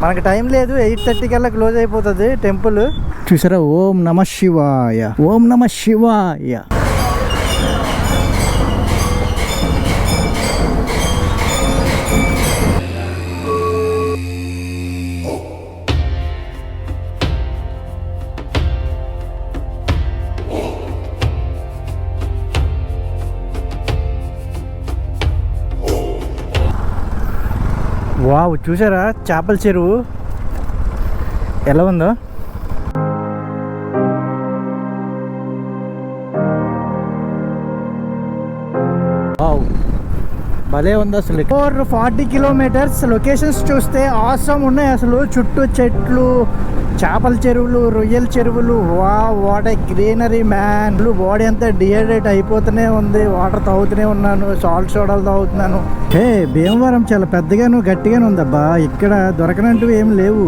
మనకి టైం లేదు, 8:30 కల్లా క్లోజ్ అయిపోతుంది టెంపుల్. చూసారా, ఓం నమ శివాయ, ఓం నమ శివాయ. వావ్, చూసారా చేపల చెరువు ఎలా ఉందో. వావ్, భలే ఉంది అసలు. 440 కిలోమీటర్స్. లొకేషన్స్ చూస్తే ఆసమ్ ఉన్నాయి అసలు. చుట్టూ చెట్లు, చేపల చెరువులు, రొయ్యల చెరువులు. What a greenery man. Body అంతా డిహైడ్రేట్ అయిపోతూనే ఉంది. వాటర్ తాగుతూనే ఉన్నాను, సాల్ట్ సోడాలు తాగుతున్నాను. హే, భీమవరం చాలా పెద్దగాను గట్టిగాను ఉందబ్బా. ఇక్కడ దొరకనంటూ ఏం లేవు.